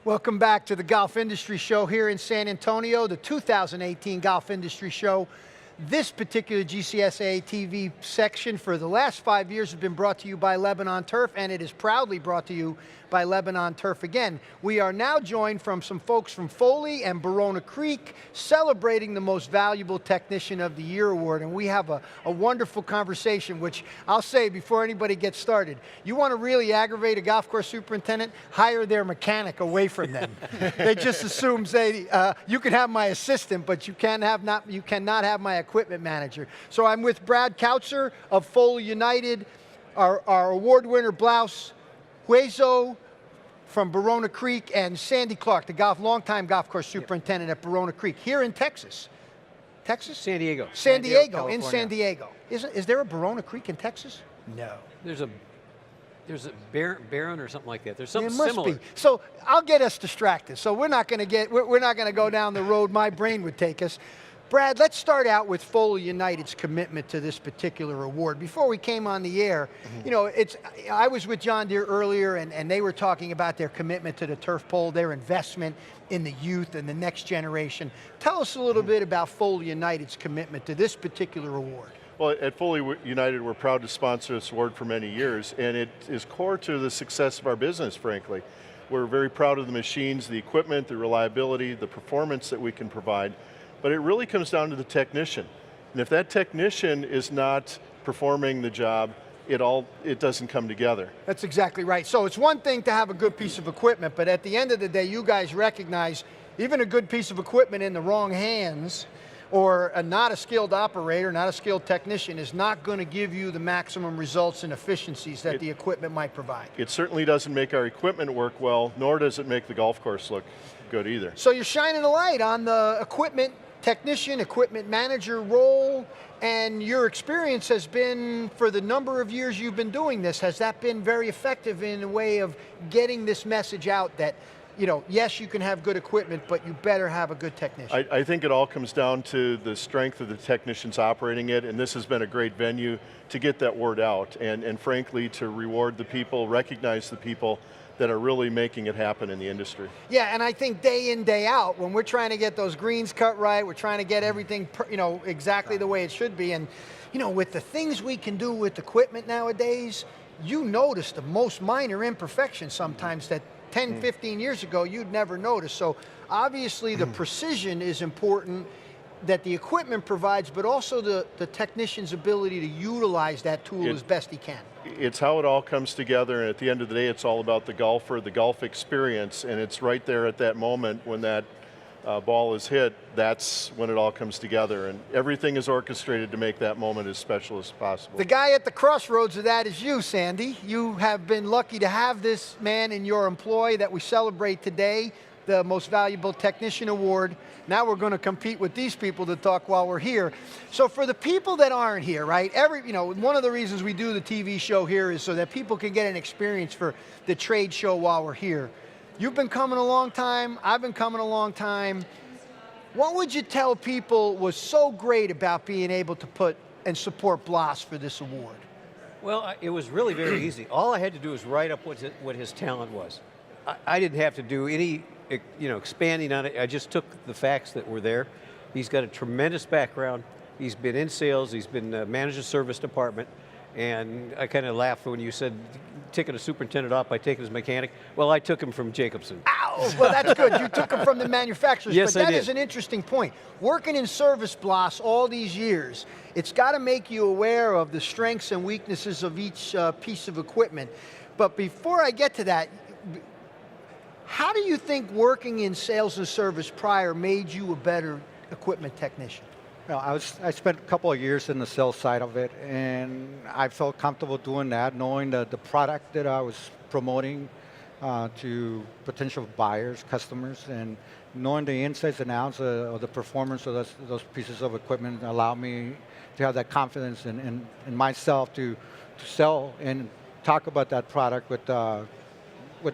Welcome back to the Golf Industry Show here in San Antonio, the 2018 Golf Industry Show. This particular GCSAA TV section for the last 5 years has been brought to you by Lebanon Turf, and it is proudly brought to you by Lebanon Turf again. We are now joined from some folks from Foley and Barona Creek celebrating the Most Valuable Technician of the Year award, and we have a wonderful conversation, which I'll say before anybody gets started. You want to really aggravate a golf course superintendent? Hire their mechanic away from them. They just assume, say, you can have my assistant, but you cannot have my equipment manager. So I'm with Brad Kautzer of Foley United, our award winner Blouse Hueso from Barona Creek, and Sandy Clark, the longtime golf course superintendent at Barona Creek, here in Texas. Texas? San Diego. San Diego, in San Diego. Is there a Barona Creek in Texas? No. There's a Barron or something like that. There's something similar. similar. Be. So I'll get us distracted. So we're not going to go down the road my brain would take us. Brad, let's start out with Foley United's commitment to this particular award. Before we came on the air, you know, I was with John Deere earlier, and they were talking about their commitment to the turf pole, their investment in the youth and the next generation. Tell us a little bit about Foley United's commitment to this particular award. Well, at Foley United, we're proud to sponsor this award for many years, and it is core to the success of our business, frankly. We're very proud of the machines, the equipment, the reliability, the performance that we can provide. But it really comes down to the technician. And if that technician is not performing the job, it doesn't come together. That's exactly right. So it's one thing to have a good piece of equipment, but at the end of the day, you guys recognize even a good piece of equipment in the wrong hands, or not a skilled operator, not a skilled technician, is not going to give you the maximum results and efficiencies that the equipment might provide. It certainly doesn't make our equipment work well, nor does it make the golf course look good either. So you're shining a light on the equipment technician, equipment manager role, and your experience has been, for the number of years you've been doing this, has that been very effective in a way of getting this message out that, you know, yes, you can have good equipment, but you better have a good technician? I think it all comes down to the strength of the technicians operating it, and this has been a great venue to get that word out, and frankly, to reward the people, recognize the people that are really making it happen in the industry. Yeah, and I think day in, day out, when we're trying to get those greens cut right, we're trying to get everything, you know, exactly the way it should be, and you know, with the things we can do with equipment nowadays, you notice the most minor imperfections sometimes that 10, 15 years ago you'd never notice. So obviously the precision is important that the equipment provides, but also the technician's ability to utilize that tool as best he can. It's how it all comes together, and at the end of the day, it's all about the golfer, the golf experience, and it's right there at that moment when that ball is hit, that's when it all comes together, and everything is orchestrated to make that moment as special as possible. The guy at the crossroads of that is you, Sandy. You have been lucky to have this man in your employ that we celebrate today, the Most Valuable Technician Award. Now we're going to compete with these people to talk while we're here. So for the people that aren't here, right, one of the reasons we do the TV show here is so that people can get an experience for the trade show while we're here. You've been coming a long time, I've been coming a long time. What would you tell people was so great about being able to put and support Blas for this award? Well, it was really very easy. All I had to do was write up what his talent was. I didn't have to do any, you know, expanding on it. I just took the facts that were there. He's got a tremendous background. He's been in sales. He's been managed a service department. And I kind of laughed when you said taking a superintendent off by taking his mechanic. Well, I took him from Jacobson. Ow! Well, that's good. You took him from the manufacturers. Yes, but that I did. is an interesting point. Working in service, Blas, all these years, it's got to make you aware of the strengths and weaknesses of each piece of equipment. But before I get to that, how do you think working in sales and service prior made you a better equipment technician? Well, I spent a couple of years in the sales side of it, and I felt comfortable doing that, knowing that the product that I was promoting to potential buyers, customers, and knowing the insights and outs of the performance of those pieces of equipment allowed me to have that confidence in myself to sell and talk about that product with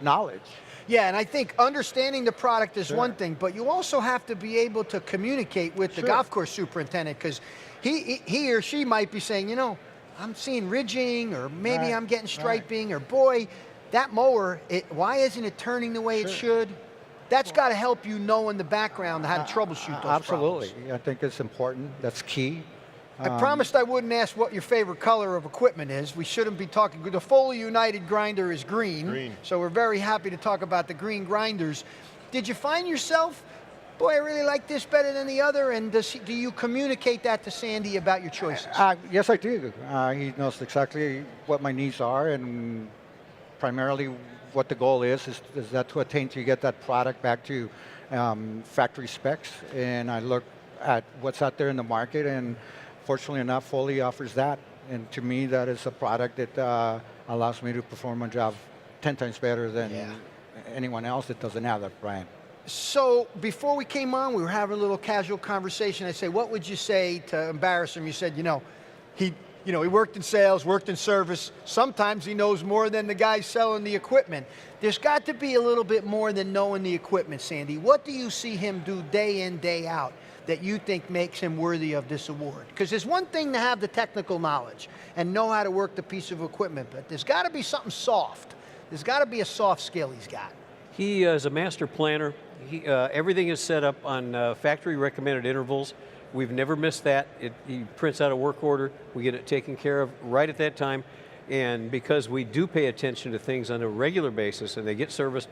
knowledge. Yeah, and I think understanding the product is one thing, but you also have to be able to communicate with the golf course superintendent, because he or she might be saying, you know, I'm seeing ridging, or maybe I'm getting striping, or boy, that mower, why isn't it turning the way it should? That's got to help you know in the background how to troubleshoot those Absolutely. problems. I think it's important. That's key. I promised I wouldn't ask what your favorite color of equipment is. We shouldn't be talking. The Foley United grinder is green. So we're very happy to talk about the green grinders. Did you find yourself, boy, I really like this better than the other, and do you communicate that to Sandy about your choices? Yes, I do. He knows exactly what my needs are, and primarily what the goal is that to attain to get that product back to factory specs. And I look at what's out there in the market, and fortunately enough, Foley offers that. And to me, that is a product that allows me to perform my job 10 times better than anyone else that doesn't have that brand. So before we came on, we were having a little casual conversation. I say, what would you say to embarrass him? You said, he worked in sales, worked in service. Sometimes he knows more than the guy selling the equipment. There's got to be a little bit more than knowing the equipment, Sandy. What do you see him do day in, day out that you think makes him worthy of this award? Because there's one thing to have the technical knowledge and know how to work the piece of equipment, but there's got to be something soft. There's got to be a soft skill he's got. He is a master planner. Everything is set up on factory recommended intervals. We've never missed that. He prints out a work order. We get it taken care of right at that time. And because we do pay attention to things on a regular basis and they get serviced,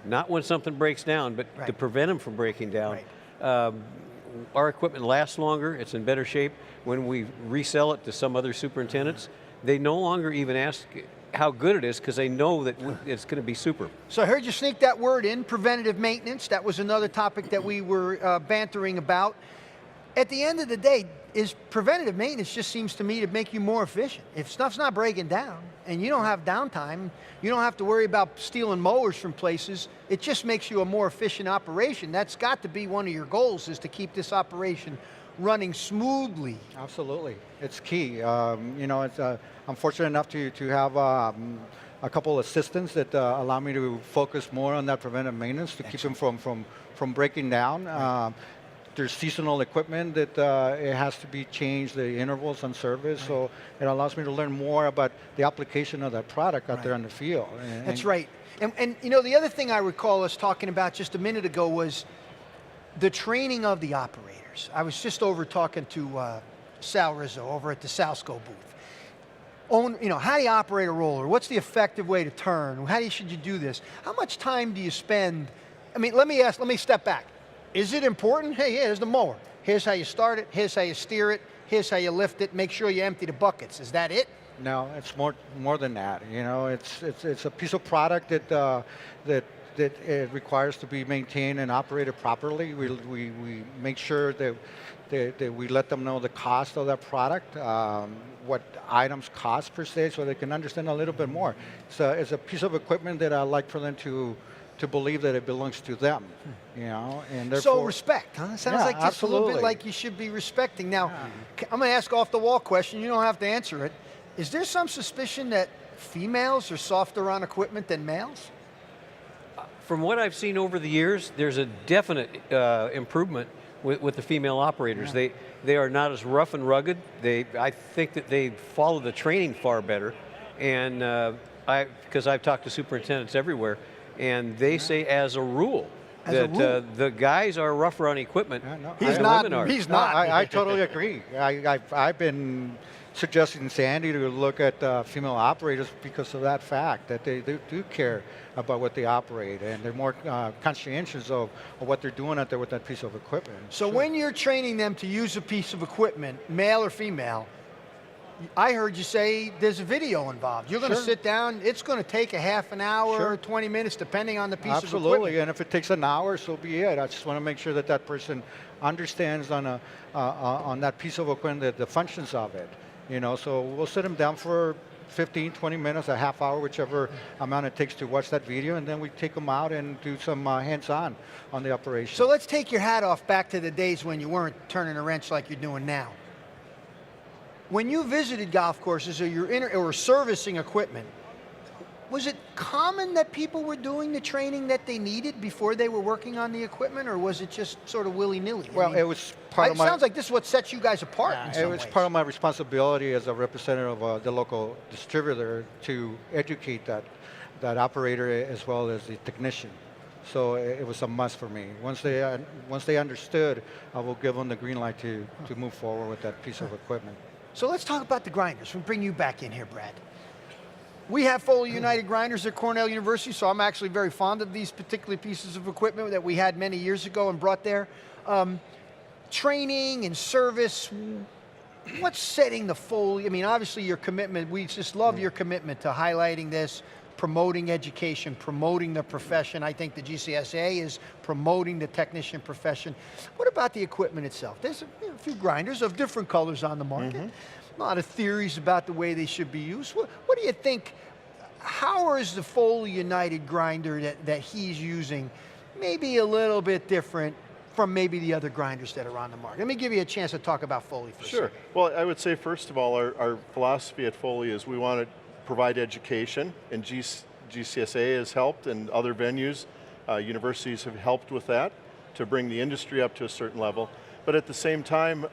not when something breaks down, but to prevent them from breaking down. Our equipment lasts longer. It's in better shape. When we resell it to some other superintendents, they no longer even ask how good it is because they know that it's going to be super. So I heard you sneak that word in, preventative maintenance. That was another topic that we were bantering about. At the end of the day, preventative maintenance just seems to me to make you more efficient. If stuff's not breaking down and you don't have downtime, you don't have to worry about stealing mowers from places, it just makes you a more efficient operation. That's got to be one of your goals, is to keep this operation running smoothly. Absolutely, it's key. I'm fortunate enough to have a couple assistants that allow me to focus more on that preventive maintenance to keep them from breaking down. There's seasonal equipment that it has to be changed, the intervals on service, so it allows me to learn more about the application of that product out there in the field. That's right. And the other thing I recall us talking about just a minute ago was the training of the operators. I was just over talking to Sal Rizzo over at the Salsco booth. How do you operate a roller? What's the effective way to turn? Should you do this? How much time do you spend? I mean, let me step back. Is it important? Hey, here's the mower. Here's how you start it. Here's how you steer it. Here's how you lift it. Make sure you empty the buckets. Is that it? No, it's more than that. It's a piece of product that it requires to be maintained and operated properly. We make sure that we let them know the cost of that product, what items cost per se, so they can understand a little bit more. So it's a piece of equipment that I like for them to believe that it belongs to them, and therefore. So respect, huh? Sounds like just absolutely. a little bit like you should be respecting. Now, I'm going to ask off the wall question. You don't have to answer it. Is there some suspicion that females are softer on equipment than males? From what I've seen over the years, there's a definite improvement with the female operators. They are not as rough and rugged. I think that they follow the training far better, and because I've talked to superintendents everywhere. And they say, as a rule, the guys are rougher on equipment. He's than not. women are. He's not. I totally agree. I've been suggesting Sandy to look at female operators because of that fact, that they do care about what they operate, and they're more conscientious of what they're doing out there with that piece of equipment. So when you're training them to use a piece of equipment, male or female, I heard you say there's a video involved. You're going to sit down. It's going to take a half an hour, 20 minutes, depending on the piece of equipment. Absolutely, and if it takes an hour, so be it. I just want to make sure that person understands on that piece of equipment the functions of it. So we'll sit them down for 15, 20 minutes, a half hour, whichever amount it takes to watch that video, and then we take them out and do some hands-on on the operation. So let's take your hat off back to the days when you weren't turning a wrench like you're doing now. When you visited golf courses or servicing equipment, was it common that people were doing the training that they needed before they were working on the equipment, or was it just sort of willy-nilly? Well, it was part of my... It sounds like this is what sets you guys apart in some It was ways. part of my responsibility as a representative of the local distributor to educate that operator as well as the technician. So it was a must for me. Once they understood, I will give them the green light to move forward with that piece of equipment. So let's talk about the grinders. We'll bring you back in here, Brad. We have Foley United grinders at Cornell University, so I'm actually very fond of these particular pieces of equipment that we had many years ago and brought there. Training and service, what's setting the Foley? I mean, obviously your commitment, we just love your commitment to highlighting this, promoting education, promoting the profession. I think the GCSAA is promoting the technician profession. What about the equipment itself? There's a few grinders of different colors on the market. A lot of theories about the way they should be used. What do you think, how is the Foley United grinder that he's using maybe a little bit different from maybe the other grinders that are on the market? Let me give you a chance to talk about Foley for a second. Well, I would say first of all, our philosophy at Foley is we want to provide education, and GCSAA has helped, and other venues, universities have helped with that to bring the industry up to a certain level. But at the same time,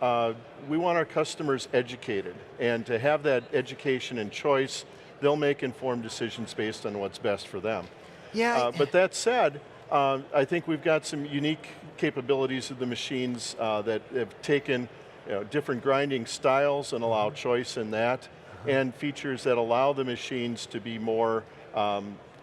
we want our customers educated, and to have that education and choice, they'll make informed decisions based on what's best for them. Yeah. But that said, I think we've got some unique capabilities of the machines that have taken different grinding styles and allow choice in that, and features that allow the machines to be more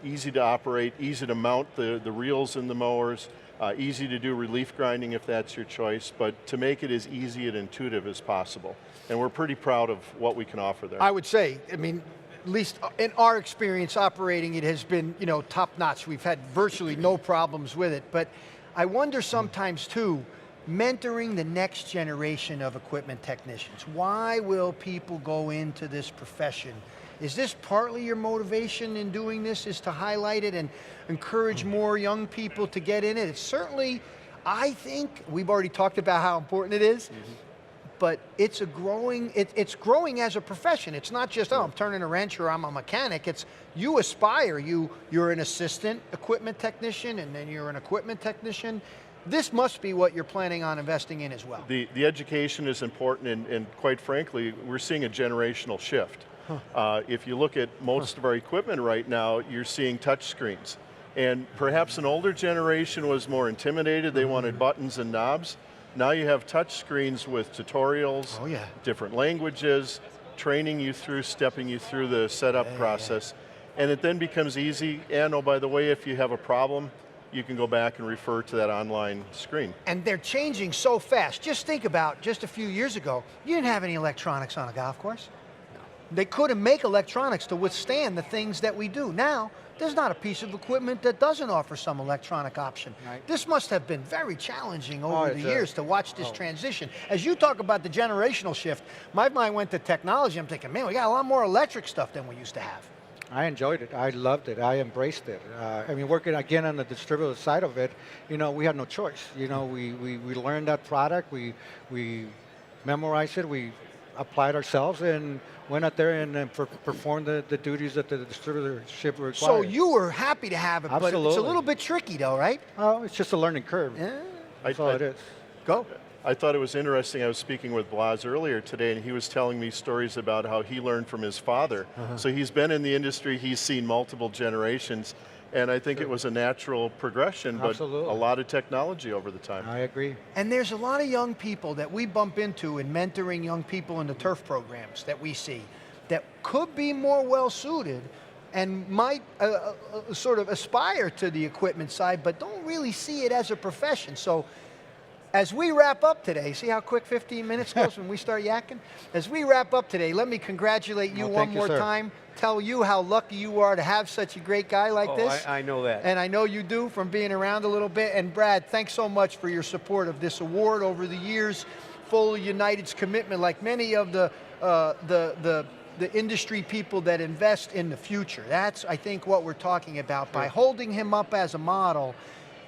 easy to operate, easy to mount the reels in the mowers, easy to do relief grinding if that's your choice, but to make it as easy and intuitive as possible. And we're pretty proud of what we can offer there. I would say, I mean, at least in our experience operating, it has been, top notch. We've had virtually no problems with it. But I wonder sometimes too, mentoring the next generation of equipment technicians. Why will people go into this profession? Is this partly your motivation in doing this, is to highlight it and encourage more young people to get in it? It's certainly, I think, we've already talked about how important it is, but it's it's growing as a profession. It's not just, oh, I'm turning a wrench or I'm a mechanic. It's, you aspire, you're an assistant equipment technician, and then you're an equipment technician. This must be what you're planning on investing in as well. The education is important, and quite frankly, we're seeing a generational shift. If you look at most of our equipment right now, you're seeing touch screens. And perhaps an older generation was more intimidated, they wanted buttons and knobs. Now you have touch screens with tutorials, different languages, training you through, stepping you through the setup process. And it then becomes easy, and oh, by the way, if you have a problem, you can go back and refer to that online screen. And they're changing so fast. Just think about, just a few years ago, you didn't have any electronics on a golf course. They couldn't make electronics to withstand the things that we do. Now, there's not a piece of equipment that doesn't offer some electronic option. Right. This must have been very challenging over the years to watch this transition. As you talk about the generational shift, my mind went to technology. I'm thinking, man, we got a lot more electric stuff than we used to have. I enjoyed it. I loved it. I embraced it. I mean, working again on the distributor side of it, we had no choice. We learned that product. We memorized it. We applied ourselves and went out there and performed the duties that the distributorship required. So you were happy to have it, Absolutely. but it's a little bit tricky though, right? Oh, it's just a learning curve. Yeah. That's all it is. Go. I thought it was interesting. I was speaking with Blas earlier today, and he was telling me stories about how he learned from his father. So he's been in the industry, he's seen multiple generations, and I think it was a natural progression, but a lot of technology over the time. I agree. And there's a lot of young people that we bump into in mentoring young people in the turf programs that we see that could be more well-suited and might sort of aspire to the equipment side, but don't really see it as a profession. So as we wrap up today, see how quick 15 minutes goes when we start yakking? As we wrap up today, let me congratulate you one more time. Tell you how lucky you are to have such a great guy like this. I know that. And I know you do from being around a little bit. And Brad, thanks so much for your support of this award over the years. Foley United's commitment, like many of the industry people that invest in the future. That's, I think, what we're talking about. By holding him up as a model,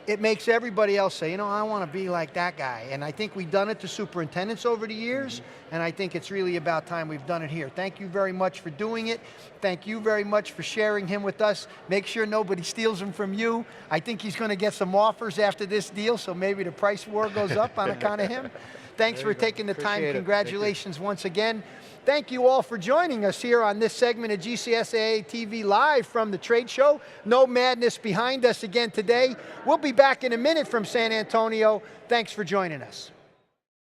it makes everybody else say, I want to be like that guy. And I think we've done it to superintendents over the years, and I think it's really about time we've done it here. Thank you very much for doing it. Thank you very much for sharing him with us. Make sure nobody steals him from you. I think he's going to get some offers after this deal, so maybe the price war goes up on account of him. Thanks There for you go. taking the Appreciate time. it. Thank you. Congratulations once again. Thank you all for joining us here on this segment of GCSAA TV Live from the trade show. No madness behind us again today. We'll be back in a minute from San Antonio. Thanks for joining us.